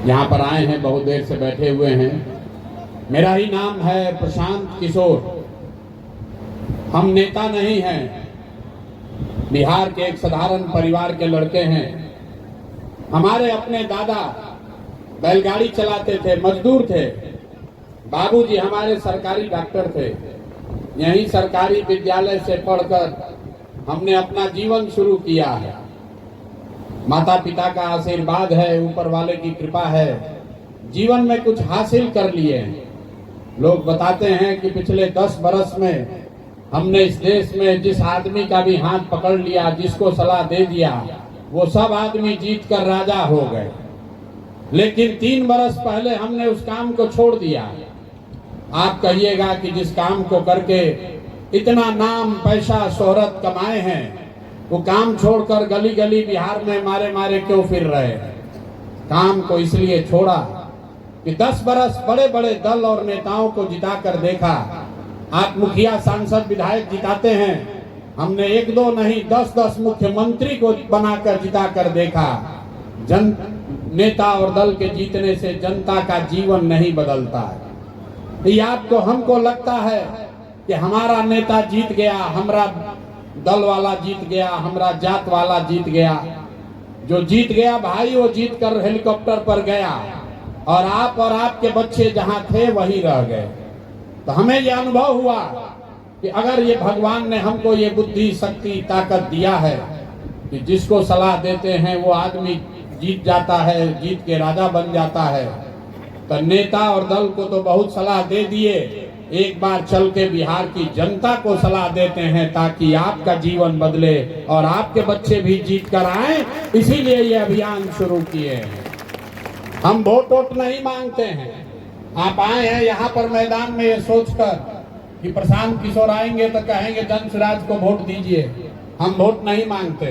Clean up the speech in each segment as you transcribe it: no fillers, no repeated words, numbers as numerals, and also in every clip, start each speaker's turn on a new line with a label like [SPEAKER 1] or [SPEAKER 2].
[SPEAKER 1] यहाँ पर आए हैं, बहुत देर से बैठे हुए हैं। मेरा ही नाम है प्रशांत किशोर। हम नेता नहीं हैं, बिहार के एक साधारण परिवार के लड़के हैं। हमारे अपने दादा बैलगाड़ी चलाते थे, मजदूर थे। बाबूजी हमारे सरकारी डॉक्टर थे। यहीं सरकारी विद्यालय से पढ़कर हमने अपना जीवन शुरू किया है। माता पिता का आशीर्वाद है, ऊपर वाले की कृपा है, जीवन में कुछ हासिल कर लिए हैं। लोग बताते हैं कि पिछले 10 बरस में हमने इस देश में जिस आदमी का भी हाथ पकड़ लिया, जिसको सलाह दे दिया, वो सब आदमी जीत कर राजा हो गए। लेकिन 3 बरस पहले हमने उस काम को छोड़ दिया। आप कहिएगा कि जिस काम को करके इतना नाम, पैसा, शोहरत कमाए हैं, वो काम छोड़कर गली गली बिहार में मारे मारे क्यों फिर रहे हैं? काम को इसलिए छोड़ा कि 10 बरस बड़े बड़े दल और नेताओं को जिता कर देखा। आप मुखिया, सांसद, विधायक जिताते हैं, हमने 1-2 नहीं 10-10 मुख्यमंत्री को बनाकर जिता कर देखा। नेता और दल के जीतने से जनता का जीवन नहीं बदलता है। ये आपको, हमको लगता है कि हमारा नेता जीत गया, हमारा दल वाला जीत गया, हमारा जात वाला जीत गया। जो जीत गया भाई, वो जीत कर हेलीकॉप्टर पर गया और आपके बच्चे जहां थे वहीं रह गए। तो हमें ये अनुभव हुआ कि अगर ये भगवान ने हमको ये बुद्धि, शक्ति, ताकत दिया है कि जिसको सलाह देते हैं वो आदमी जीत जाता है, जीत के राजा बन जाता है, तो नेता और दल को तो बहुत सलाह दे दिए। एक बार चल के बिहार की जनता को सलाह देते हैं ताकि आपका जीवन बदले और आपके बच्चे भी जीत कर आए। इसीलिए ये अभियान शुरू किए हैं। हम वोट नहीं मांगते हैं। आप आए हैं यहाँ पर मैदान में ये सोचकर कि प्रशांत किशोर आएंगे तो कहेंगे जनसुराज को वोट दीजिए। हम वोट नहीं मांगते,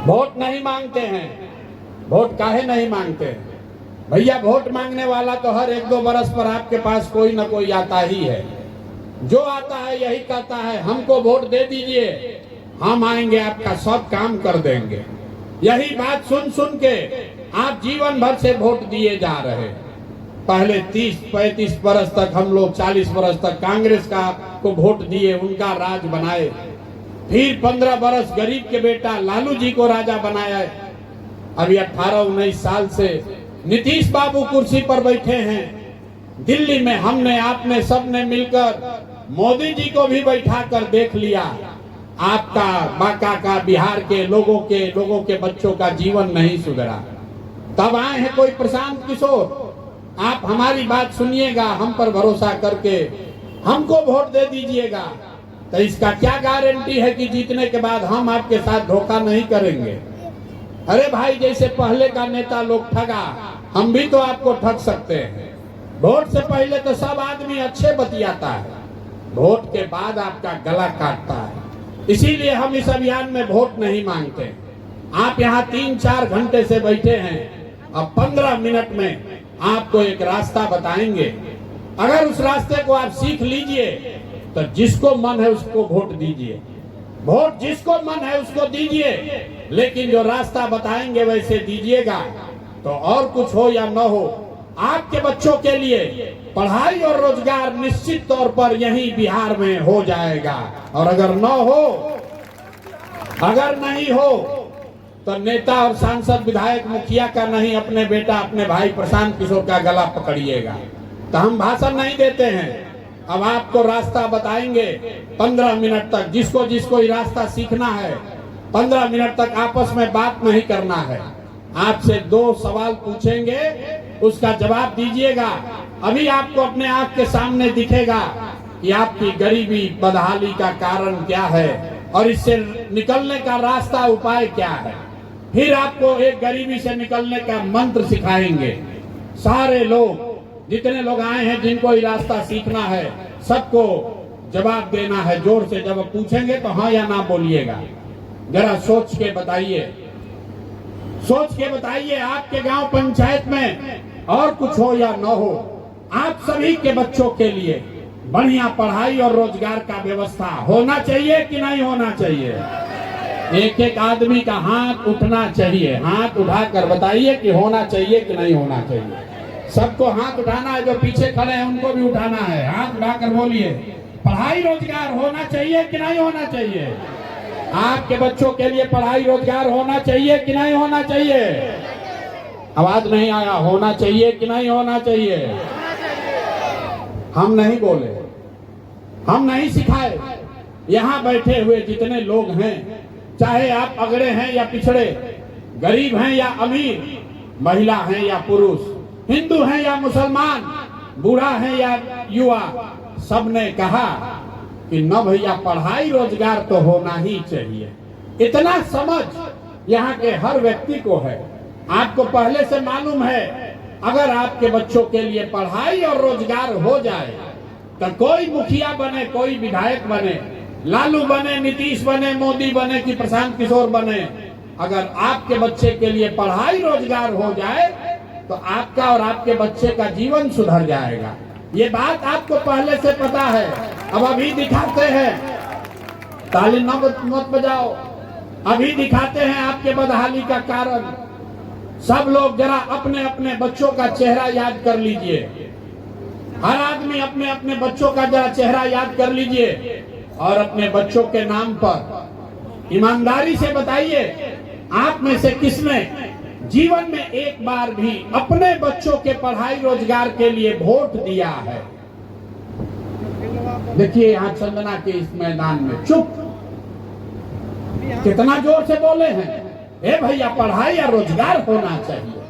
[SPEAKER 1] वोट नहीं मांगते हैं। वोट काहे नहीं मांगते भैया? वोट मांगने वाला तो हर 1-2 बरस पर आपके पास कोई ना कोई आता ही है। जो आता है यही कहता है हमको वोट दे दीजिए, हम आएंगे, आपका सब काम कर देंगे। यही बात सुन सुन के आप जीवन भर से वोट दिए जा रहे। पहले 30-35 बरस तक हम लोग, 40 बरस तक कांग्रेस को वोट दिए, उनका राज बनाए। फिर 15 बरस गरीब के बेटा लालू जी को राजा बनाया। अभी 18-19 साल से नीतीश बाबू कुर्सी पर बैठे हैं। दिल्ली में हमने, आपने, सबने मिलकर मोदी जी को भी बैठा कर देख लिया। आपका, बांका का, बिहार के लोगों के बच्चों का जीवन नहीं सुधरा। तब आए हैं कोई प्रशांत किशोर। आप हमारी बात सुनिएगा, हम पर भरोसा करके हमको वोट दे दीजिएगा। तो इसका क्या गारंटी है कि जीतने के बाद हम आपके साथ धोखा नहीं करेंगे? अरे भाई, जैसे पहले का नेता लोग ठगा, हम भी तो आपको ठग सकते हैं। वोट से पहले तो सब आदमी अच्छे बतियाता है, वोट के बाद आपका गला काटता है। इसीलिए हम इस अभियान में वोट नहीं मांगते। आप यहाँ 3-4 घंटे से बैठे हैं, अब 15 मिनट में आपको एक रास्ता बताएंगे। अगर उस रास्ते को आप सीख लीजिए तो जिसको मन है उसको वोट दीजिए। वोट जिसको मन है उसको दीजिए, लेकिन जो रास्ता बताएंगे वैसे दीजिएगा। तो और कुछ हो या न हो, आपके बच्चों के लिए पढ़ाई और रोजगार निश्चित तौर पर यहीं बिहार में हो जाएगा। और अगर न हो, अगर नहीं हो, तो नेता और सांसद, विधायक, मुखिया का नहीं, अपने बेटा, अपने भाई प्रशांत किशोर का गला पकड़िएगा। तो हम भाषण नहीं देते हैं, अब आपको रास्ता बताएंगे। 15 मिनट तक जिसको जिसको ये रास्ता सीखना है, 15 मिनट तक आपस में बात नहीं करना है। आपसे 2 सवाल पूछेंगे, उसका जवाब दीजिएगा। अभी आपको अपने आंख के सामने दिखेगा कि आपकी गरीबी, बदहाली का कारण क्या है और इससे निकलने का रास्ता, उपाय क्या है। फिर आपको एक गरीबी से निकलने का मंत्र सिखाएंगे। सारे लोग, जितने लोग आए हैं, जिनको ये रास्ता सीखना है, सबको जवाब देना है। जोर से जब पूछेंगे तो हाँ या ना बोलिएगा। जरा सोच के बताइए, सोच के बताइए। आपके गांव पंचायत में और कुछ हो या न हो, आप सभी के बच्चों के लिए बढ़िया पढ़ाई और रोजगार का व्यवस्था होना चाहिए कि नहीं होना चाहिए? एक एक आदमी का हाथ उठना चाहिए। हाथ उठाकर बताइए कि होना चाहिए कि नहीं होना चाहिए। सबको हाथ उठाना है, जो पीछे खड़े हैं उनको भी उठाना है। हाथ उठाकर बोलिए, पढ़ाई रोजगार होना चाहिए कि नहीं होना चाहिए? आपके बच्चों के लिए पढ़ाई रोजगार होना चाहिए कि नहीं होना चाहिए? आवाज नहीं आया। होना चाहिए कि नहीं होना चाहिए? हम नहीं बोले, हम नहीं सिखाए। यहाँ बैठे हुए जितने लोग हैं, चाहे आप अगड़े हैं या पिछड़े, गरीब हैं या अमीर, महिला हैं या पुरुष, हिंदू हैं या मुसलमान, बूढ़ा है या युवा, सबने कहा कि न भैया पढ़ाई रोजगार तो होना ही चाहिए। इतना समझ यहाँ के हर व्यक्ति को है। आपको पहले से मालूम है, अगर आपके बच्चों के लिए पढ़ाई और रोजगार हो जाए तो कोई मुखिया बने, कोई विधायक बने, लालू बने, नीतीश बने, मोदी बने कि प्रशांत किशोर बने, अगर आपके बच्चे के लिए पढ़ाई रोजगार हो जाए तो आपका और आपके बच्चे का जीवन सुधर जाएगा। ये बात आपको पहले से पता है। अब अभी दिखाते हैं, ताली मत बजाओ, अभी दिखाते हैं आपके बदहाली का कारण। सब लोग जरा अपने अपने बच्चों का चेहरा याद कर लीजिए। हर आदमी अपने अपने बच्चों का जरा चेहरा याद कर लीजिए और अपने बच्चों के नाम पर ईमानदारी से बताइए, आप में से किसने जीवन में एक बार भी अपने बच्चों के पढ़ाई रोजगार के लिए वोट दिया है? देखिए यहाँ चंदना के इस मैदान में चुप, कितना जोर से बोले हैं, ए भैया पढ़ाई या रोजगार होना चाहिए।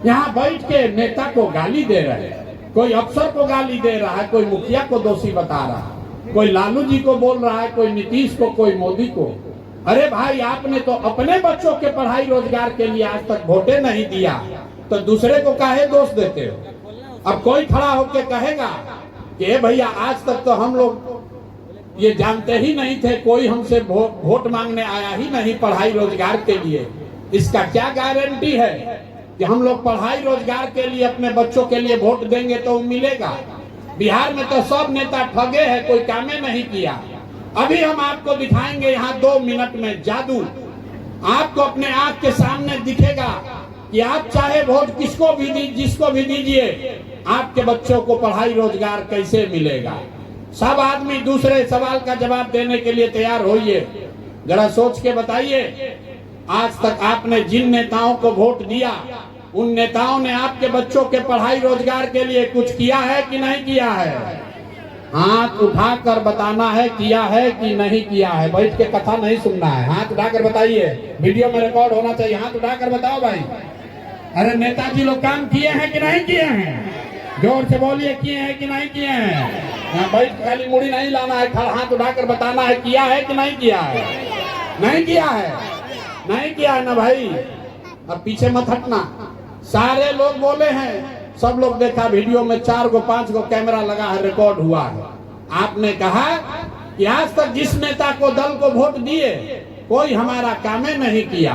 [SPEAKER 1] यहाँ बैठ के नेता को गाली दे रहे हैं, कोई अफसर को गाली दे रहा है, कोई मुखिया को दोषी बता रहा है, कोई लालू जी को बोल रहा है, कोई नीतीश को, कोई मोदी को। अरे भाई, आपने तो अपने बच्चों के पढ़ाई रोजगार के लिए आज तक वोटे नहीं दिया, तो दूसरे को काहे दोष देते हो? अब कोई खड़ा होकर कहेगा कि भैया आज तक तो हम लोग ये जानते ही नहीं थे, कोई हमसे वोट मांगने आया ही नहीं पढ़ाई रोजगार के लिए। इसका क्या गारंटी है कि हम लोग पढ़ाई रोजगार के लिए अपने बच्चों के लिए वोट देंगे तो मिलेगा? बिहार में तो सब नेता ठगे हैं, कोई कामे नहीं किया। अभी हम आपको दिखाएंगे यहाँ 2 मिनट में जादू। आपको अपने आंख के सामने दिखेगा कि आप चाहे वोट किसको भी जिसको भी दीजिए, आपके बच्चों को पढ़ाई रोजगार कैसे मिलेगा? सब आदमी दूसरे सवाल का जवाब देने के लिए तैयार होइए। जरा सोच के बताइए, आज तक आपने जिन नेताओं को वोट दिया, उन नेताओं ने आपके बच्चों के पढ़ाई रोजगार के लिए कुछ किया है कि नहीं किया है? हाथ उठाकर बताना है, किया है कि नहीं किया है। बैठ के कथा नहीं सुनना है, हाथ उठाकर बताइए। वीडियो में रिकॉर्ड होना चाहिए, हाथ उठाकर बताओ भाई। अरे नेताजी लोग काम किए हैं कि नहीं किए हैं? जोर से बोलिए, किए हैं कि नहीं किए हैं? यहाँ बैठ खाली मुड़ी नहीं लाना है, हाथ उठाकर बताना है, किया है कि नहीं किया है? नहीं किया है, नहीं किया है ना भाई। अब पीछे मत हटना। सारे लोग बोले हैं, सब लोग देखा वीडियो में, 4 गो 5 गो कैमरा लगा है, रिकॉर्ड हुआ है। आपने कहा कि आज तक जिस नेता को दल को वोट दिए कोई हमारा कामे नहीं किया,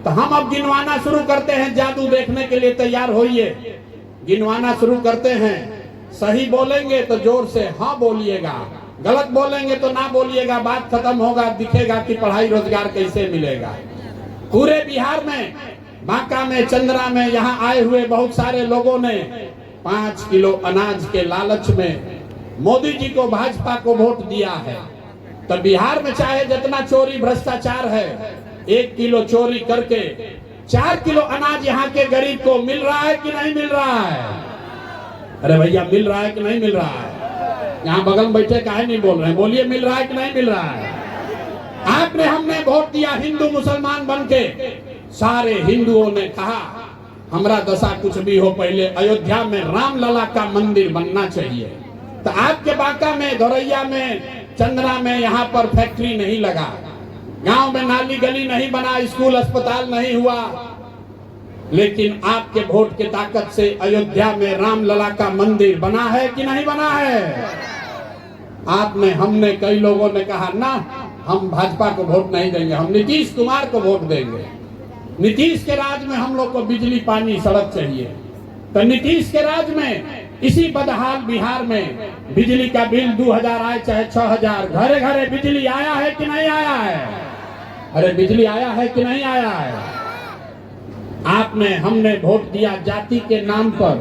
[SPEAKER 1] तो हम अब गिनवाना शुरू करते हैं। जादू देखने के लिए तैयार होइए, गिनवाना शुरू करते हैं। सही बोलेंगे तो जोर से हाँ बोलिएगा, गलत बोलेंगे तो ना बोलिएगा। बात खत्म होगा, दिखेगा कि पढ़ाई रोजगार कैसे मिलेगा। पूरे बिहार में, बांका में, चंद्रा में, यहाँ आए हुए बहुत सारे लोगों ने 5 किलो अनाज के लालच में मोदी जी को, भाजपा को वोट दिया है। तो बिहार में चाहे जितना चोरी भ्रष्टाचार है, 1 किलो चोरी करके 4 किलो अनाज यहाँ के गरीब को मिल रहा है कि नहीं मिल रहा है? अरे भैया मिल रहा है कि नहीं मिल रहा है? यहाँ बगल में बैठे काहे नहीं बोल रहे हैं? बोलिए, मिल रहा है कि नहीं मिल रहा है? आपने, हमने वोट दिया हिंदू मुसलमान बनके। सारे हिंदुओं ने कहा हमारा दशा कुछ भी हो, पहले अयोध्या में राम लला का मंदिर बनना चाहिए। तो आपके बांका में, गौरैया में, चंद्रा में यहाँ पर फैक्ट्री नहीं लगा, गांव में नाली गली नहीं बना, स्कूल अस्पताल नहीं हुआ, लेकिन आपके वोट के ताकत से अयोध्या में राम लला का मंदिर बना है कि नहीं बना है? आपने, हमने, कई लोगों ने कहा ना, हम भाजपा को वोट नहीं देंगे, हम नीतीश कुमार को वोट देंगे। नीतीश के राज में हम लोग को बिजली, पानी, सड़क चाहिए। तो नीतीश के राज में इसी बदहाल बिहार में बिजली का बिल 2000 आए चाहे 6000, घरे घरे बिजली आया है कि नहीं आया है? अरे बिजली आया है कि नहीं आया है? हमने वोट दिया जाति के नाम पर,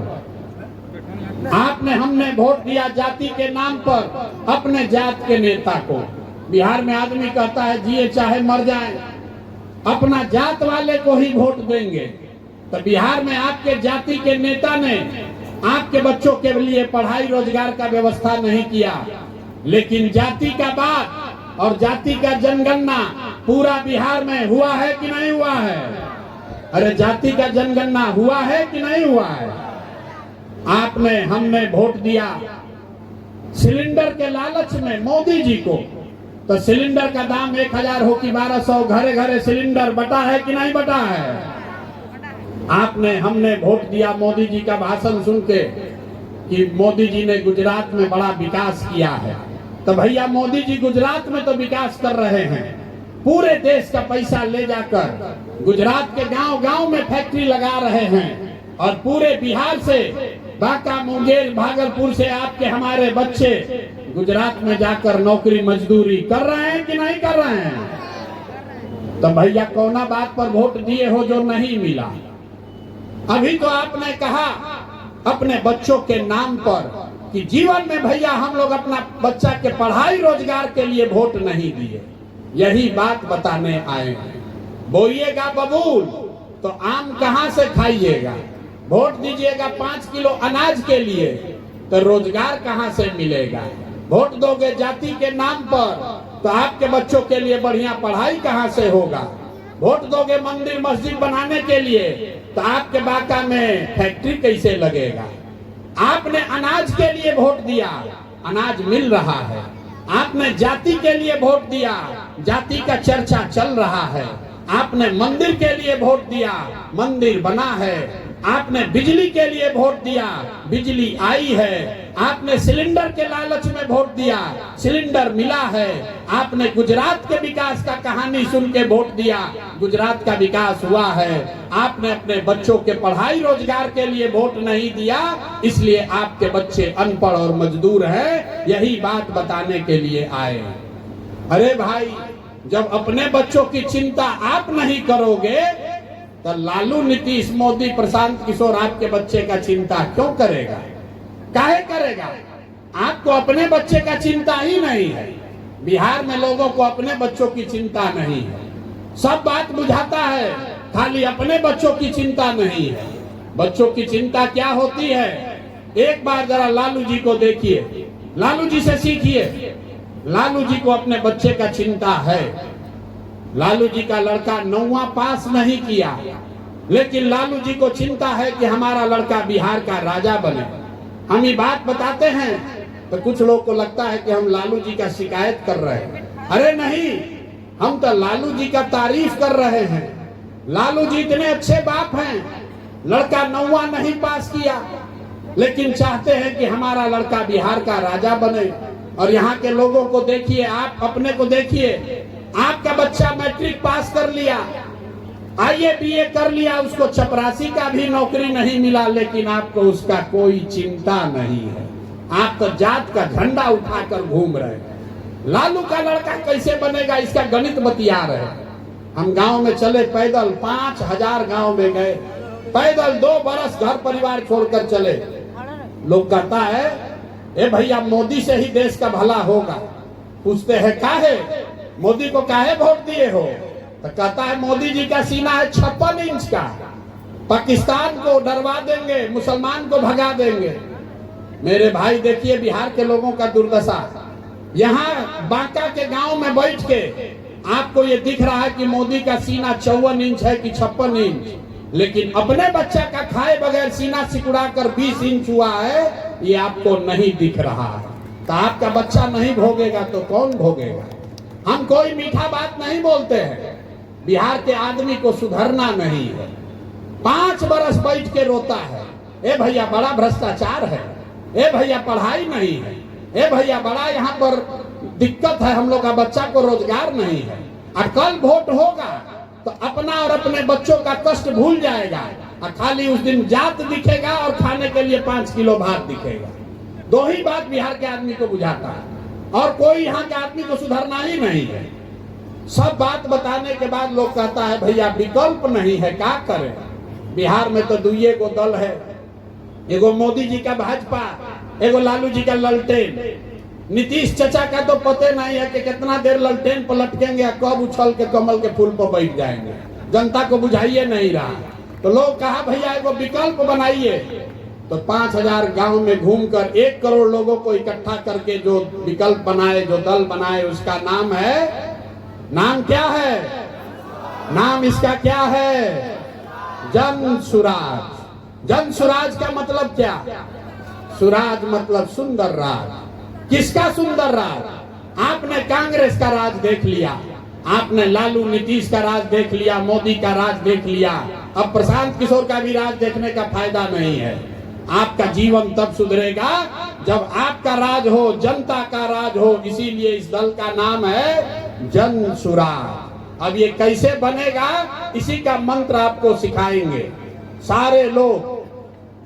[SPEAKER 1] हमने वोट दिया जाति के नाम पर अपने जात के नेता को। बिहार में आदमी कहता है जिए चाहे मर जाए, अपना जात वाले को ही वोट देंगे। तो बिहार में आपके जाति के नेता ने आपके बच्चों के लिए पढ़ाई रोजगार का व्यवस्था नहीं किया, लेकिन जाति का बात और जाति का जनगणना पूरा बिहार में हुआ है कि नहीं हुआ है? अरे जाति का जनगणना हुआ है कि नहीं हुआ है? हमने वोट दिया सिलेंडर के लालच में मोदी जी को, तो सिलेंडर का दाम 1000 हो कि 1200, घरे घरे सिलेंडर बटा है कि नहीं बटा है? हमने वोट दिया मोदी जी का भाषण सुन के कि मोदी जी ने गुजरात में बड़ा विकास किया है। तो भैया मोदी जी गुजरात में तो विकास कर रहे हैं, पूरे देश का पैसा ले जाकर गुजरात के गांव गांव में फैक्ट्री लगा रहे हैं, और पूरे बिहार से बांका, मुंगेर, भागलपुर से आपके हमारे बच्चे गुजरात में जाकर नौकरी मजदूरी कर रहे हैं कि नहीं कर रहे हैं? तो भैया कौना बात पर वोट दिए हो जो नहीं मिला? अभी तो आपने कहा अपने बच्चों के नाम पर कि जीवन में भैया हम लोग अपना बच्चा के पढ़ाई रोजगार के लिए वोट नहीं दिए। यही बात बताने आए हैं। बोइएगा बबूल तो आम कहां से खाइएगा? वोट दीजिएगा 5 किलो अनाज के लिए तो रोजगार कहां से मिलेगा? वोट दोगे जाति के नाम पर तो आपके बच्चों के लिए बढ़िया पढ़ाई कहां से होगा? वोट दोगे मंदिर मस्जिद बनाने के लिए तो आपके बांका में फैक्ट्री कैसे लगेगा? आपने अनाज के लिए वोट दिया, अनाज मिल रहा है। आपने जाति के लिए वोट दिया, जाति का चर्चा चल रहा है। आपने मंदिर के लिए वोट दिया, मंदिर बना है। आपने बिजली के लिए वोट दिया, बिजली आई है। आपने सिलेंडर के लालच में वोट दिया, सिलेंडर मिला है। आपने गुजरात के विकास का कहानी सुन के वोट दिया, गुजरात का विकास हुआ है। आपने अपने बच्चों के पढ़ाई रोजगार के लिए वोट नहीं दिया, इसलिए आपके बच्चे अनपढ़ और मजदूर हैं। यही बात बताने के लिए आए। अरे भाई, जब अपने बच्चों की चिंता आप नहीं करोगे तो लालू, नीतीश, मोदी, प्रशांत किशोर आपके बच्चे का चिंता क्यों करेगा? काहे करेगा? आपको अपने बच्चे का चिंता ही नहीं है। बिहार में लोगों को अपने बच्चों की चिंता नहीं है। सब बात बुझाता है, खाली अपने बच्चों की चिंता नहीं है। बच्चों की चिंता क्या होती है? एक बार जरा लालू जी को देखिए, लालू जी से सीखिए। लालू जी को अपने बच्चे का चिंता है। लालू जी का लड़का 9वां पास नहीं किया, लेकिन लालू जी को चिंता है कि हमारा लड़का बिहार का राजा बने। हम ये बात बताते हैं तो कुछ लोग को लगता है कि हम लालू जी का शिकायत कर रहे हैं। अरे नहीं, हम तो लालू जी का तारीफ कर रहे हैं। लालू जी इतने अच्छे बाप हैं, लड़का 9वां नहीं पास किया, लेकिन चाहते हैं कि हमारा लड़का बिहार का राजा बने। और यहाँ के लोगों को देखिए, आप अपने को देखिए, आपका बच्चा मैट्रिक पास कर लिया, आईए बीए कर लिया, उसको चपरासी का भी नौकरी नहीं मिला, लेकिन आपको उसका कोई चिंता नहीं है। आप तो जात का झंडा उठाकर घूम रहे हैं। लालू का लड़का कैसे बनेगा, इसका गणित बतिया रहे। हम गांव में चले पैदल, 5000 गांव में गए पैदल, 2 बरस घर परिवार छोड़कर चले। लोग कहता है ए भैया मोदी से ही देश का भला होगा। पूछते हैं काहे, मोदी को काहे वोट दिए हो? तो कहता है मोदी जी का सीना है 56 इंच का, पाकिस्तान को डरवा देंगे, मुसलमान को भगा देंगे। मेरे भाई देखिए बिहार के लोगों का दुर्दशा। यहाँ बांका के गांव में बैठ के आपको ये दिख रहा है कि मोदी का सीना 54 इंच है कि 56 इंच, लेकिन अपने बच्चा का खाए बगैर सीना सिकुड़ा कर 20 इंच हुआ है, ये आपको नहीं दिख रहा है। तो आपका बच्चा नहीं भोगेगा तो कौन भोगेगा? हम कोई मीठा बात नहीं बोलते हैं। बिहार के आदमी को सुधरना नहीं है। 5 बरस बैठ के रोता है, ए भैया बड़ा भ्रष्टाचार है, ए भैया पढ़ाई नहीं है, ए भैया बड़ा यहाँ पर दिक्कत है, हम लोग का बच्चा को रोजगार नहीं है। और कल वोट होगा तो अपना और अपने बच्चों का कष्ट भूल जाएगा, और खाली उस दिन जात दिखेगा और खाने के लिए 5 किलो भात दिखेगा। 2 ही बात बिहार के आदमी को बुझाता है, और कोई यहाँ के आदमी को सुधरना ही नहीं है। सब बात बताने के बाद लोग कहता है भैया विकल्प नहीं है, क्या करें। बिहार में तो दुइये गो दल है, एगो मोदी जी का भाजपा, एगो लालू जी का ललटेन। नीतीश चचा का तो पते नहीं है कि कितना देर ललटेन पर लटकेंगे, कब उछल के कमल के फूल पर बैठ जाएंगे, जनता को बुझाइए नहीं रहा। तो लोग कहा भैया एगो विकल्प बनाइए। तो 5000 गांव में घूमकर 1 करोड़ लोगों को इकट्ठा करके जो विकल्प बनाए, जो दल बनाए, उसका नाम है, नाम क्या है, नाम इसका क्या है, जन सुराज। जन सुराज का मतलब क्या, सुराज मतलब सुंदर राज। किसका सुंदर राज? आपने कांग्रेस का राज देख लिया, आपने लालू नीतीश का राज देख लिया, मोदी का राज देख लिया, अब प्रशांत किशोर का भी राज देखने का फायदा नहीं है। आपका जीवन तब सुधरेगा जब आपका राज हो, जनता का राज हो। इसीलिए इस दल का नाम है जन सुराज। अब ये कैसे बनेगा, इसी का मंत्र आपको सिखाएंगे। सारे लोग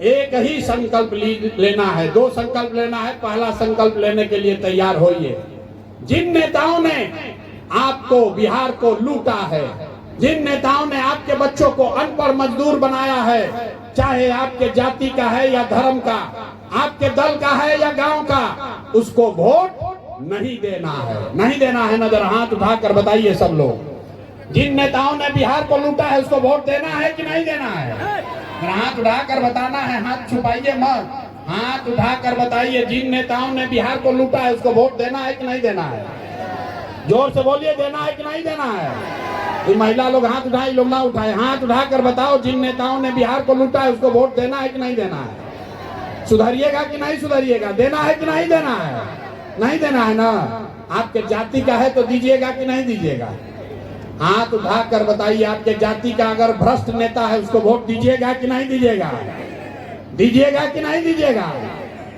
[SPEAKER 1] एक ही संकल्प लेना है, 2 संकल्प लेना है। पहला संकल्प लेने के लिए तैयार होइए। जिन नेताओं ने आपको, बिहार को लूटा है, जिन नेताओं ने आपके बच्चों को अनपढ़ मजदूर बनाया है, चाहे आपके जाति का है या धर्म का, आपके दल का है या गांव का, उसको वोट नहीं देना है, नहीं देना है। नजर हाथ उठाकर बताइए सब लोग। जिन नेताओं ने बिहार को लूटा है उसको वोट देना है कि नहीं देना है? हाथ उठाकर बताना है, हाथ छुपाइए मत, हाथ उठाकर बताइए। जिन नेताओं ने बिहार को लूटा है उसको वोट देना है कि नहीं देना है? जोर से बोलिए, देना है कि नहीं देना है? ये महिला लोग हाथ उठाए, लोग ना उठाए, हाथ उठाकर बताओ। जिन नेताओं ने बिहार को लूटा है उसको वोट देना है कि नहीं देना है? सुधरिएगा कि नहीं सुधरिएगा? देना है कि नहीं देना है? नहीं देना है ना। आपके जाति का है तो दीजिएगा कि नहीं दीजिएगा? हाथ उठाकर बताइए। आपके जाति का अगर भ्रष्ट नेता है उसको वोट दीजिएगा कि नहीं दीजिएगा? दीजिएगा कि नहीं दीजिएगा?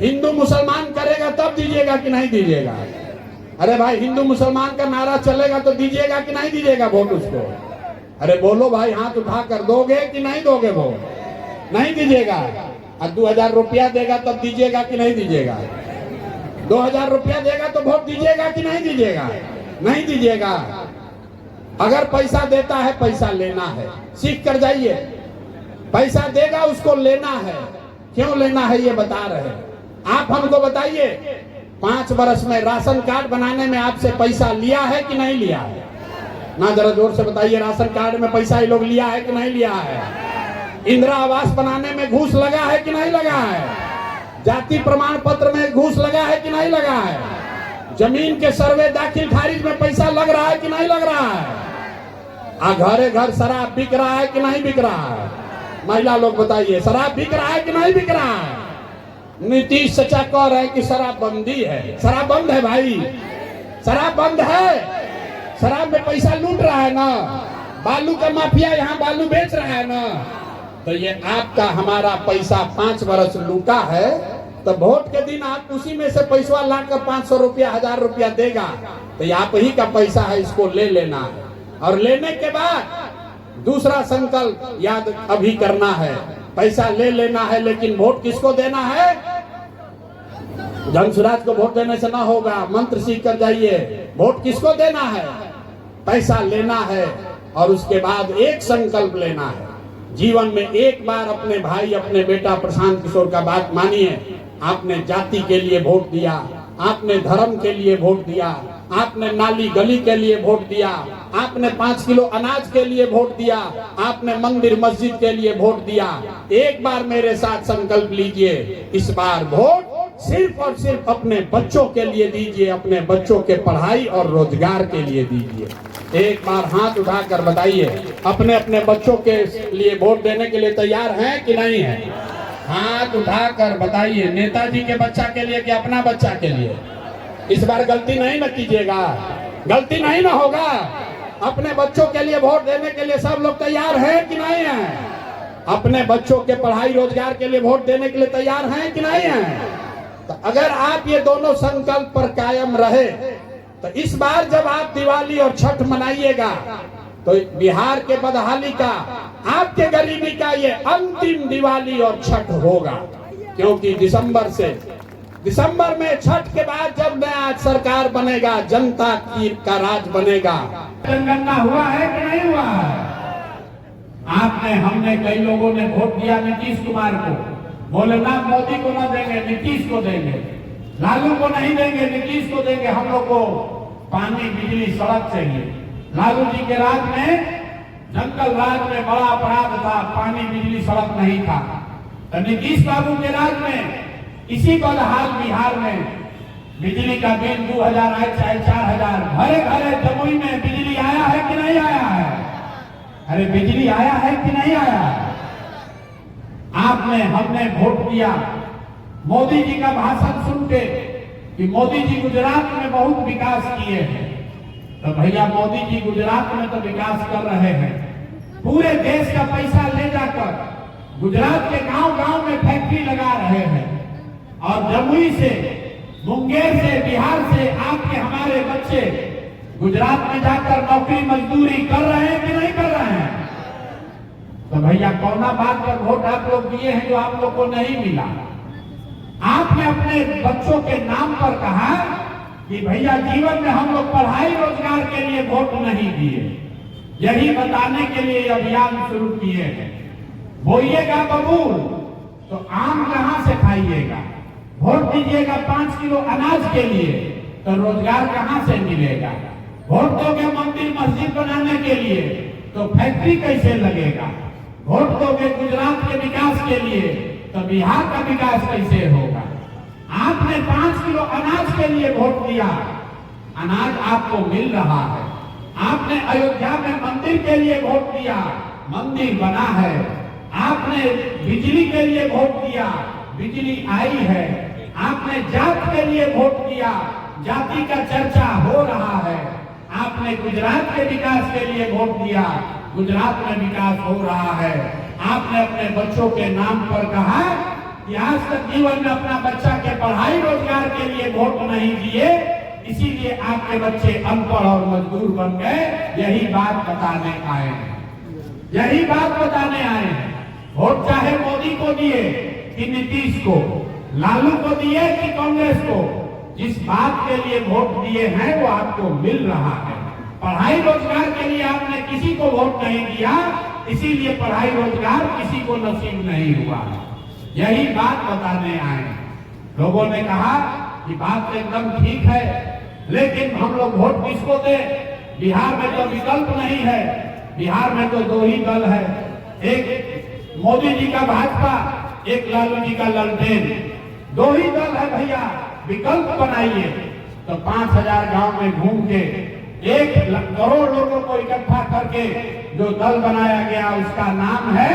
[SPEAKER 1] हिंदू मुसलमान करेगा तब दीजिएगा कि नहीं दीजिएगा? अरे भाई, हिंदू मुसलमान का नारा चलेगा तो दीजिएगा कि नहीं दीजिएगा वोट उसको? अरे बोलो भाई, हाथ उठाकर दोगे कि नहीं दोगे वोट? नहीं दीजिएगा। और 2000 रुपया देगा तब दीजिएगा कि नहीं दीजिएगा? 2000 रुपया देगा तो वोट दीजिएगा कि नहीं दीजिएगा? नहीं दीजिएगा। अगर पैसा देता है, पैसा लेना है, सीख कर जाइए। पैसा देगा उसको लेना है। क्यों लेना है ये बता रहे। आप हमको बताइए, 5 वर्ष में राशन कार्ड बनाने में आपसे पैसा लिया है कि नहीं लिया है? ना जरा जोर से बताइए, राशन कार्ड में पैसा ये लोग लिया है कि नहीं लिया है? इंदिरा आवास बनाने में घूस लगा है कि नहीं लगा है? जाति प्रमाण पत्र में घूस लगा है कि नहीं लगा है? जमीन के सर्वे दाखिल खारिज में पैसा लग रहा है कि नहीं लग रहा है? घरे घर शराब बिक रहा है कि नहीं बिक रहा है? महिला लोग बताइए, शराब बिक रहा है कि नहीं बिक रहा है? नीतीश चचा कह रहे हैं कि शराब बंदी है। शराब बंद है भाई, शराब बंद है। शराब में पैसा लूट रहा है ना, बालू का माफिया यहाँ बालू बेच रहा है ना। तो ये आपका हमारा पैसा 5 वर्ष लूटा है, तो वोट के दिन आप उसी में से पैसा लाकर 500 रुपया 1000 रुपया देगा, तो ये आप ही का पैसा है, इसको ले लेना है। और लेने के बाद दूसरा संकल्प याद अभी करना है। पैसा ले लेना है, लेकिन वोट किसको देना है? जन सुराज को वोट देने से ना होगा, मंत्र सीख कर जाइए। वोट किसको देना है? पैसा लेना है। और उसके बाद एक संकल्प लेना है, जीवन में एक बार अपने भाई, अपने बेटा प्रशांत किशोर का बात मानिए। आपने जाति के लिए वोट दिया, आपने धर्म के लिए वोट दिया, आपने नाली गली के लिए वोट दिया, आपने 5 किलो अनाज के लिए वोट दिया, आपने मंदिर मस्जिद के लिए वोट दिया। एक बार मेरे साथ संकल्प लीजिए, इस बार वोट सिर्फ और सिर्फ अपने बच्चों के लिए दीजिए, अपने बच्चों के पढ़ाई और रोजगार के लिए दीजिए। एक बार हाथ उठाकर बताइए, अपने अपने बच्चों के लिए वोट देने के लिए तैयार हैं कि नहीं है? हाथ उठाकर बताइए, नेताजी के बच्चा के लिए कि अपना बच्चा के लिए? इस बार गलती नहीं न कीजिएगा, गलती नहीं ना होगा। अपने बच्चों के लिए वोट देने के लिए सब लोग तैयार हैं कि नहीं हैं? अपने बच्चों के पढ़ाई रोजगार के लिए वोट देने के लिए तैयार हैं कि नहीं हैं? तो अगर आप ये दोनों संकल्प पर कायम रहे, तो इस बार जब आप दिवाली और छठ मनाइएगा, तो बिहार के बदहाली का, आपके गरीबी का ये अंतिम दिवाली और छठ होगा। क्योंकि दिसंबर में छठ के बाद जब नया सरकार बनेगा, जनता की का राज बनेगा, जनगणना हुआ है कि नहीं हुआ है? आपने हमने कई लोगों ने वोट दिया नीतीश कुमार को, बोले ना मोदी को ना देंगे, नीतीश को देंगे, लालू को नहीं देंगे, नीतीश को देंगे। हम लोग को पानी बिजली सड़क चाहिए। लालू जी के राज में, जंगल राज में बड़ा अपराध था, पानी बिजली सड़क नहीं था। तो नीतीश बाबू के राज में इसी बदहाल बिहार में बिजली का बिल 2000 आए चाहे 4000, घरे घरे जमुई में बिजली आया है कि नहीं आया है? अरे बिजली आया है कि नहीं आया है? आपने हमने वोट दिया मोदी जी का भाषण सुन के कि मोदी जी गुजरात में बहुत विकास किए हैं। तो भैया मोदी जी गुजरात में तो विकास कर रहे हैं, पूरे देश का पैसा ले जाकर गुजरात के गांव गांव में फैक्ट्री लगा रहे हैं। और जमुई से, मुंगेर से, बिहार से आपके हमारे बच्चे गुजरात में जाकर नौकरी मजदूरी कर रहे हैं कि नहीं कर रहे हैं? तो भैया कौना बात पर वोट आप लोग दिए हैं जो आप लोग को नहीं मिला? आपने अपने बच्चों के नाम पर कहा कि भैया जीवन में हम लोग पढ़ाई रोजगार के लिए वोट नहीं दिए। यही बताने के लिए अभियान शुरू किए हैं। बोइएगा बबूल तो आम कहां से खाइएगा? वोट दीजिएगा 5 किलो अनाज के लिए तो रोजगार कहां से मिलेगा? वोट दोगे मंदिर मस्जिद बनाने के लिए तो फैक्ट्री कैसे लगेगा? वोट दोगे गुजरात के विकास के लिए तो बिहार का विकास कैसे होगा? आपने 5 किलो अनाज के लिए वोट दिया, अनाज आपको मिल रहा है। आपने अयोध्या में मंदिर के लिए वोट दिया, मंदिर बना है। आपने बिजली के लिए वोट दिया, बिजली आई है। आपने जात के लिए वोट दिया, जाति का चर्चा हो रहा है। आपने गुजरात के विकास के लिए वोट दिया, गुजरात में विकास हो रहा है। आपने अपने बच्चों के नाम पर कहा कि आज तक जीवन में अपना बच्चा के पढ़ाई रोजगार के लिए वोट नहीं दिए, इसीलिए आपके बच्चे अनपढ़ और मजदूर बन गए। यही बात बताने आए हैं, यही बात बताने आए हैं। वोट चाहे मोदी को दिए कि नीतीश को, लालू को दिए कि कांग्रेस को, जिस बात के लिए वोट दिए हैं वो आपको मिल रहा है। पढ़ाई रोजगार के लिए आपने किसी को वोट नहीं दिया, इसीलिए पढ़ाई रोजगार किसी को नसीब नहीं हुआ। यही बात बताने आए। लोगों ने कहा कि बात एकदम ठीक है, लेकिन हम लोग वोट किसको दे? बिहार में तो विकल्प नहीं है, बिहार में तो 2 ही दल है, एक मोदी जी का भाजपा, एक लालू जी का ललटेन। 2 ही दल है भैया, विकल्प बनाइए। तो 5000 गांव में घूम के 1 करोड़ लोगों को इकट्ठा करके जो दल बनाया गया उसका नाम है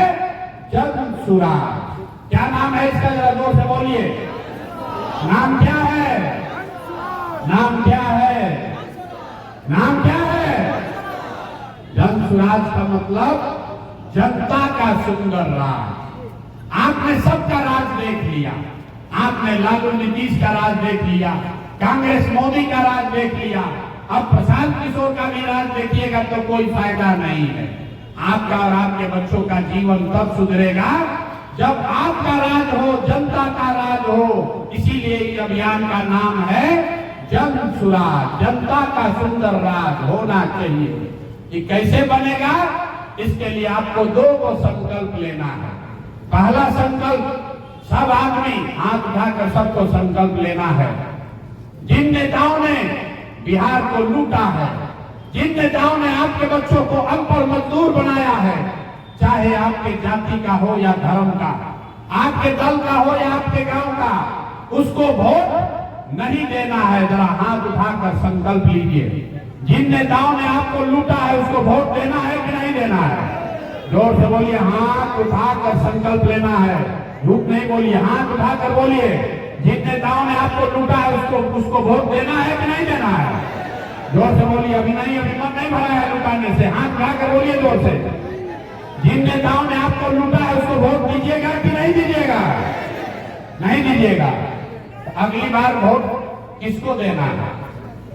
[SPEAKER 1] जन सुराज। क्या नाम है इसका? जरा जोर से बोलिए। नाम क्या है? नाम क्या है? नाम क्या है? जन सुराज का मतलब जनता का सुंदर राज। आपने सबका राज देख लिया। आपने लालू नीतीश का राज देख लिया, कांग्रेस मोदी का राज देख लिया। अब प्रशांत किशोर का भी राज देखिएगा तो कोई फायदा नहीं है। आपका और आपके बच्चों का जीवन तब सुधरेगा जब आपका राज हो, जनता का राज हो। इसीलिए इस अभियान का नाम है जन सुराज, जनता का सुंदर राज होना चाहिए। ये कैसे बनेगा? इसके लिए आपको 2 को संकल्प लेना है। पहला संकल्प, सब आदमी हाथ उठाकर सबको संकल्प लेना है। जिन नेताओं ने बिहार को लूटा है, जिन नेताओं ने आपके बच्चों को अनपढ़ मजदूर बनाया है, चाहे आपके जाति का हो या धर्म का, आपके दल का हो या आपके गांव का, उसको वोट नहीं देना है। जरा हाथ उठाकर संकल्प लीजिए। जिन नेताओं ने आपको लूटा है उसको वोट देना है कि नहीं देना है? जोर से बोलिए। हाथ उठाकर संकल्प लेना है, झूठ नहीं बोलिए, हाथ उठाकर बोलिए। जिन नेताओं ने आपको लूटा है उसको वोट देना है कि नहीं देना है? जोर से बोलिए। अभी मन नहीं भरा है लुटाने से, हाथ उठाकर बोलिए जोर से। जिन नेताओं ने आपको लूटा है उसको वोट दीजिएगा कि नहीं दीजिएगा? नहीं दीजिएगा। अगली बार वोट किसको देना है?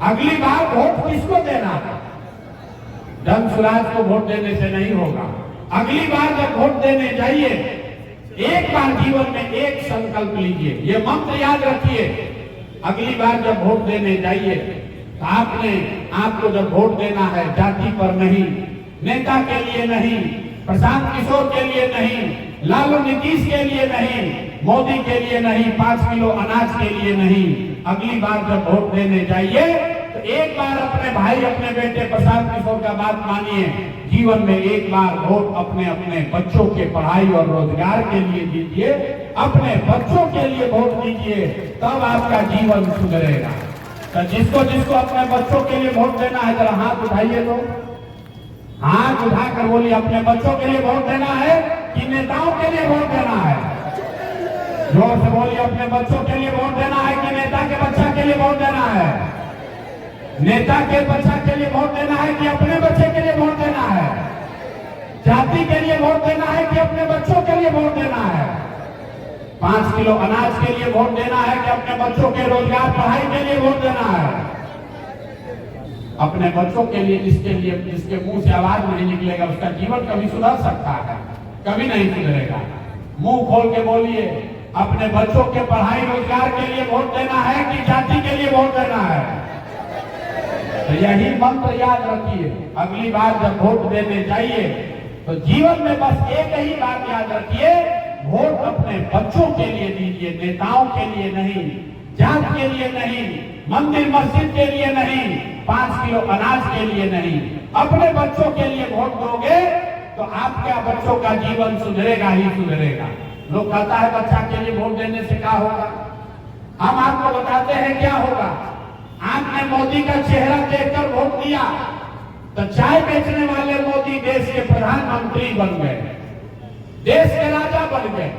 [SPEAKER 1] अगली बार वोट किसको देना है? जन सुराज को वोट देने से नहीं होगा। अगली बार जब वोट देने जाइए, एक बार जीवन में एक संकल्प लीजिए, ये मंत्र याद रखिए। अगली बार जब वोट देने जाइए आपको जब वोट देना है जाति पर नहीं, नेता के लिए नहीं, प्रशांत किशोर के लिए नहीं, लालू नीतीश के लिए नहीं, मोदी के लिए नहीं, 5 किलो अनाज के लिए नहीं, अगली बार जब वोट देने जाइए तो एक बार अपने भाई अपने बेटे प्रशांत किशोर का बात मानिए, जीवन में एक बार वोट अपने अपने बच्चों के पढ़ाई और रोजगार के लिए दीजिए, अपने बच्चों के लिए वोट दीजिए, तब आपका जीवन सुधरेगा। तो जिसको जिसको अपने बच्चों के लिए वोट देना है जरा हाथ उठाइए, तो हाथ उठाकर बोलिए अपने बच्चों के लिए वोट देना है कि नेताओं के लिए वोट देना है। जोर से बोलिए अपने बच्चों के लिए वोट देना है कि नेता के बच्चा के लिए वोट देना है। नेता के बच्चा के लिए वोट देना है कि अपने बच्चे के लिए वोट देना है। जाति के लिए वोट देना है कि अपने बच्चों के लिए वोट देना है। 5 किलो अनाज के लिए वोट देना है कि अपने बच्चों के रोजगार पढ़ाई के लिए वोट देना है। अपने बच्चों के लिए जिसके मुंह से आवाज नहीं निकलेगा उसका जीवन कभी सुधर सकता है? कभी नहीं सुधरेगा। मुंह खोल के बोलिए अपने बच्चों के पढ़ाई रोजगार के लिए वोट देना है कि जाति के लिए वोट देना है। तो यही मंत्र याद रखिए, अगली बार जब वोट देने जाइए तो जीवन में बस एक ही बात याद रखिए, वोट अपने बच्चों के लिए दीजिए, नेताओं के लिए नहीं, जात के लिए नहीं, मंदिर मस्जिद के लिए नहीं, 5 किलो अनाज के लिए नहीं, अपने बच्चों के लिए वोट दोगे तो आपका बच्चों का जीवन सुधरेगा ही सुधरेगा। लोग कहता है बच्चा के लिए वोट देने से क्या होगा, हम आपको बताते हैं क्या होगा। आपने मोदी का चेहरा देखकर वोट दिया तो चाय बेचने वाले मोदी देश के प्रधानमंत्री बन गए, देश के राजा बन गए।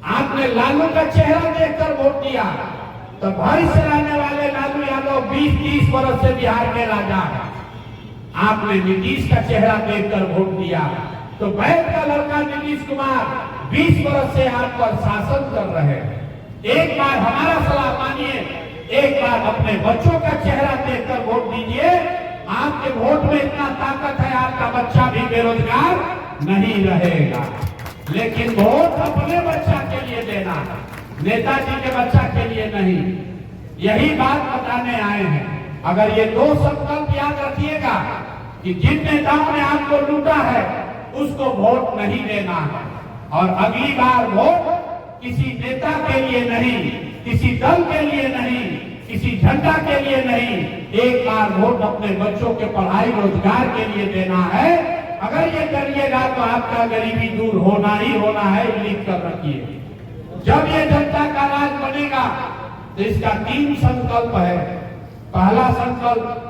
[SPEAKER 1] आपने लालू का चेहरा देखकर वोट दिया तो भविष्य रहने वाले लालू यादव 20-30 वर्ष से बिहार के राजा हैं। आपने नीतीश का चेहरा देखकर वोट दिया तो बैठ का लड़का नीतीश कुमार 20 वर्ष से आप पर शासन कर रहे हैं। एक बार हमारा सलाह मानिए, एक बार अपने बच्चों का चेहरा देखकर वोट दीजिए। आपके वोट में इतना ताकत है, आपका बच्चा भी बेरोजगार नहीं रहेगा। लेकिन वोट अपने बच्चा के लिए देना है, नेताजी के बच्चा के लिए नहीं। यही बात बताने आए हैं। अगर ये 2 संकल्प याद रखिएगा कि जिन नेताओं ने आपको लूटा है उसको वोट नहीं देना है, और अगली बार वोट किसी नेता के लिए नहीं, किसी दल के लिए नहीं, किसी झंडा के लिए नहीं, एक बार वोट अपने बच्चों के पढ़ाई रोजगार के लिए देना है। अगर ये करिएगा तो आपका गरीबी दूर होना ही होना है, लिख कर रखिए। जब ये जनता का राज बनेगा तो इसका 3 संकल्प है। पहला संकल्प,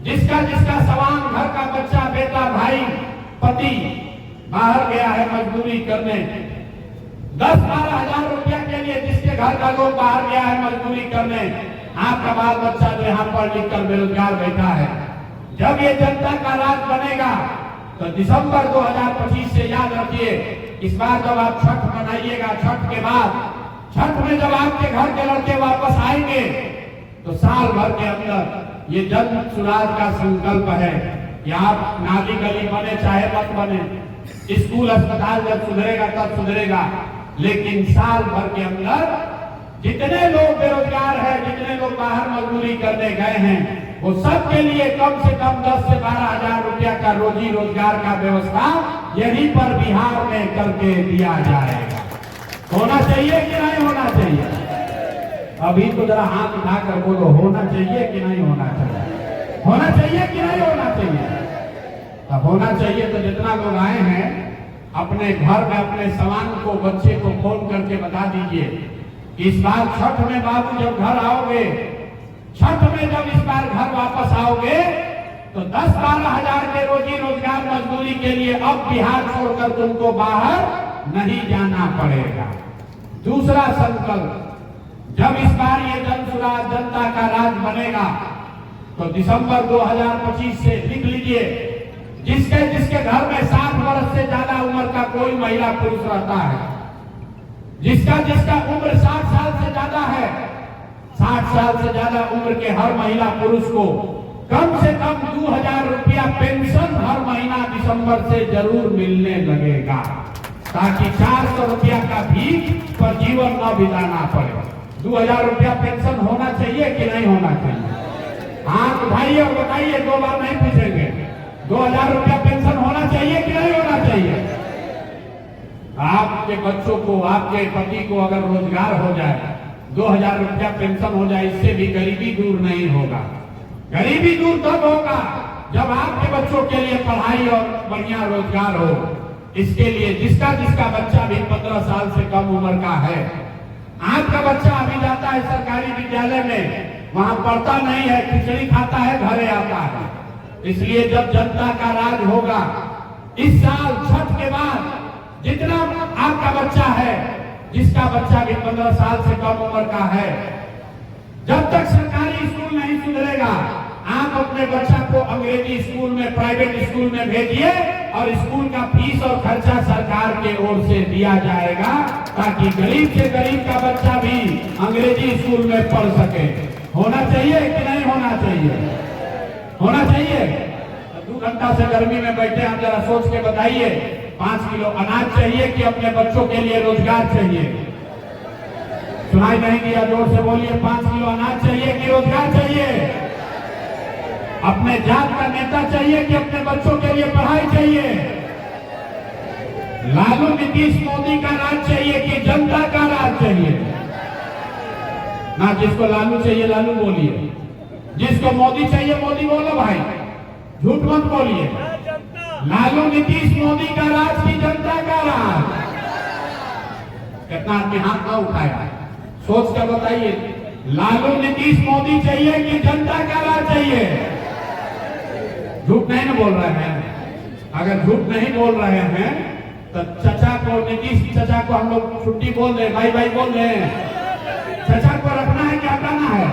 [SPEAKER 1] जिसका जिसका सवांग घर का बच्चा, बेटा, भाई, पति बाहर गया है मजदूरी करने, 10-12 हजार रुपया के लिए जिसके घर का लोग बाहर गया है मजदूरी करने, आपका बाल बच्चा जो यहाँ पढ़ लिख कर बेरोजगार बैठा है, जब ये जनता का राज बनेगा तो दिसंबर 2025 से याद रखिए, इस बार जब आप छठ मनाइएगा, छठ के बाद, छठ में जब आपके घर के लड़के वापस आएंगे तो साल भर के अंदर ये जन सुराज का संकल्प है कि आप नाली गली बने चाहे मत बने, स्कूल अस्पताल जब सुधरेगा तब सुधरेगा, लेकिन साल भर के अंदर जितने लोग बेरोजगार हैं, जितने लोग बाहर मजदूरी करने गए हैं, वो सब के लिए कम से कम 10 से 12 हजार रुपया का रोजी रोजगार का व्यवस्था यहीं पर बिहार में करके दिया जाएगा। होना चाहिए कि नहीं होना चाहिए? अभी तो जरा हाथ उठाकर बोलो, होना चाहिए कि नहीं होना चाहिए? होना चाहिए कि नहीं होना चाहिए? अब होना चाहिए तो जितना लोग आए हैं अपने घर में अपने सामान को, बच्चे को फोन करके बता दीजिए। इस बार छठ में बाबू जब घर आओगे, छठ में जब इस बार घर वापस आओगे तो 10-12 हजार के रोजी रोजगार मजदूरी के लिए अब बिहार छोड़कर तुमको बाहर नहीं जाना पड़ेगा। दूसरा संकल्प, जब इस बार ये जनसुराज जनता का राज बनेगा तो दिसंबर 2025 से लिख लीजिए, जिसके जिसके घर में 60 वर्ष से ज्यादा उम्र का कोई महिला पुरुष रहता है, जिसका जिसका उम्र 60 साल से ज्यादा है, 60 साल से ज्यादा उम्र के हर महिला पुरुष को कम से कम 2000 रुपया पेंशन हर महीना दिसंबर से जरूर मिलने लगेगा, ताकि 400 रुपया का भीख पर जीवन न बिताना पड़े। 2000 रुपया पेंशन होना चाहिए कि नहीं होना चाहिए? हाथ उठाइए और बताइए, 2 बार नहीं पूछेंगे। 2000 रुपया पेंशन होना चाहिए कि नहीं होना चाहिए? आपके बच्चों को, आपके पति को अगर रोजगार हो जाए, 2000 रुपया पेंशन हो जाए, इससे भी गरीबी दूर नहीं होगा। गरीबी दूर तब होगा जब आपके बच्चों के लिए पढ़ाई और बढ़िया रोजगार हो। इसके लिए जिसका बच्चा भी 15 साल से कम उम्र का है, आपका बच्चा अभी जाता है सरकारी विद्यालय में, वहां पढ़ता नहीं है, खिचड़ी खाता है, घरे आता है। इसलिए जब जनता का राज होगा, इस साल छठ के बाद जितना आपका बच्चा है, जिसका बच्चा भी 15 साल से कम उम्र का है, जब तक सरकारी स्कूल नहीं सुधरेगा, आप अपने बच्चा को अंग्रेजी स्कूल में, प्राइवेट स्कूल में भेजिए और स्कूल का फीस और खर्चा सरकार के ओर से दिया जाएगा, ताकि गरीब से गरीब का बच्चा भी अंग्रेजी स्कूल में पढ़ सके। होना चाहिए कि नहीं होना चाहिए? होना चाहिए। 2 घंटा से गर्मी में बैठे, हम जरा सोच के बताइए, 5 किलो अनाज चाहिए कि अपने बच्चों के लिए रोजगार चाहिए? सुनाई नहीं दिया, जोर से बोलिए। 5 किलो अनाज चाहिए कि रोजगार चाहिए? अपने जात का नेता चाहिए कि अपने बच्चों के लिए पढ़ाई चाहिए? लालू नीतीश मोदी का राज चाहिए कि जनता का राज चाहिए? ना, जिसको लालू चाहिए लालू बोलिए, जिसको मोदी चाहिए मोदी बोलो भाई, झूठ मत बोलिए। लालू नीतीश मोदी का राज की जनता का राज? कितना आदमी हाथ ना उठाया? सोच कर बताइए, लालू नीतीश मोदी चाहिए कि जनता का राज चाहिए? झूठ नहीं ना बोल रहे हैं? अगर झूठ नहीं बोल रहे हैं तो चचा को, नीतीश चचा को हम लोग छुट्टी बोल रहे, भाई भाई बोल रहे हैं। चचा को रखना है कि हटाना है?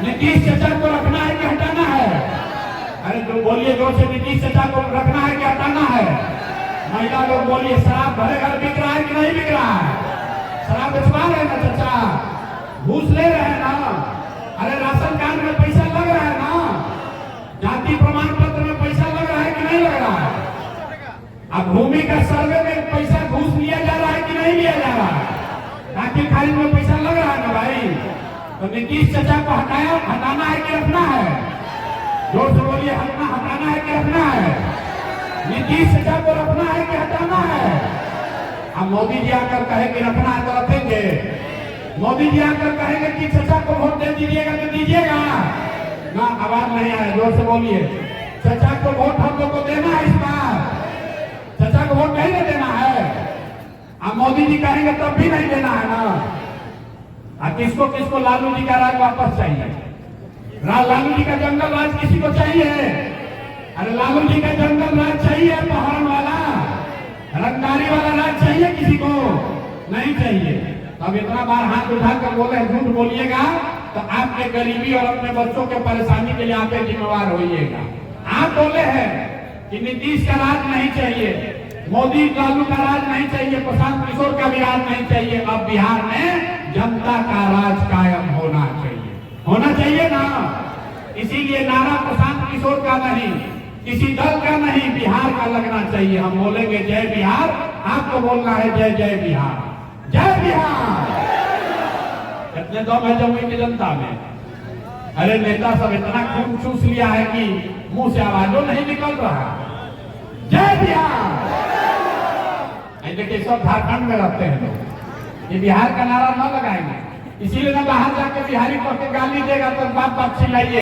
[SPEAKER 1] नीतीश चचा को रखना है कि हटाना है? अरे जो बोलिए जोर से, नीतीश चचा को रखना है कि हटाना है? महिला लोग बोलिए, शराब घरे घर बिक रहा है कि नहीं बिक रहा है? शराब बेचवा रहे हैं ना चचा? घूस ले रहे हैं ना? अरे राशन कार्ड में पैसा लग रहा है ना? जाति प्रमाण पत्र में पैसा लग रहा है कि नहीं लग रहा है? अब भूमि का सर्वे में पैसा घूस लिया जा रहा है कि नहीं लिया जा रहा है? दाखिल खारिज में पैसा लग रहा है ना भाई? तो नीतीश चचा को हटाना है कि रखना है? जोर से बोलिए, हटाना है कि रखना है? नीतीश चचा को रखना है कि हटाना है? अब मोदी जी आकर कहे कि रखना है तो रखेंगे। मोदी जी आकर कहेंगे कि चचा को वोट दे दीजिएगा तो दीजिएगा ना? आवाज नहीं आया, जोर से बोलिए। चचा को वोट हम लोग को देना है इस बार? चचा को वोट नहीं देना है? अब मोदी जी कहेंगे तब भी नहीं देना है ना? अब किसको किसको लालू जी का राज वापस चाहिए? लालू जी का जंगल राज किसी को चाहिए? अरे लालू जी का जंगल राज चाहिए, पहाड़ वाला रंगदारी वाला राज चाहिए किसी को? नहीं चाहिए। अब इतना बार हाथ उठाकर बोले झूठ बोलिएगा तो आपके गरीबी और अपने बच्चों के परेशानी के लिए आप जिम्मेवार होइएगा। आप बोले हैं कि नीतीश का राज नहीं चाहिए, मोदी लालू का राज नहीं चाहिए, प्रशांत किशोर का भी राज नहीं चाहिए। अब बिहार में जनता का राज कायम होना चाहिए। होना चाहिए ना? इसीलिए नारा प्रशांत किशोर का नहीं, किसी दल का नहीं, बिहार का लगना चाहिए। हम बोलेंगे जय बिहार, आपको बोलना है जय जय बिहार, जय बिहार। कितने दम है जमुई की जनता में? अरे नेता सब इतना खून चूस लिया है कि मुंह से आवाजों नहीं निकल रहा। जय बिहार। देखिए, सब झारखंड में रहते हैं लोग, ये बिहार का नारा न लगाएंगे, इसीलिए ना बाहर जाके बिहारी को गाली देगा तो बाप बाप चिल्लाइए।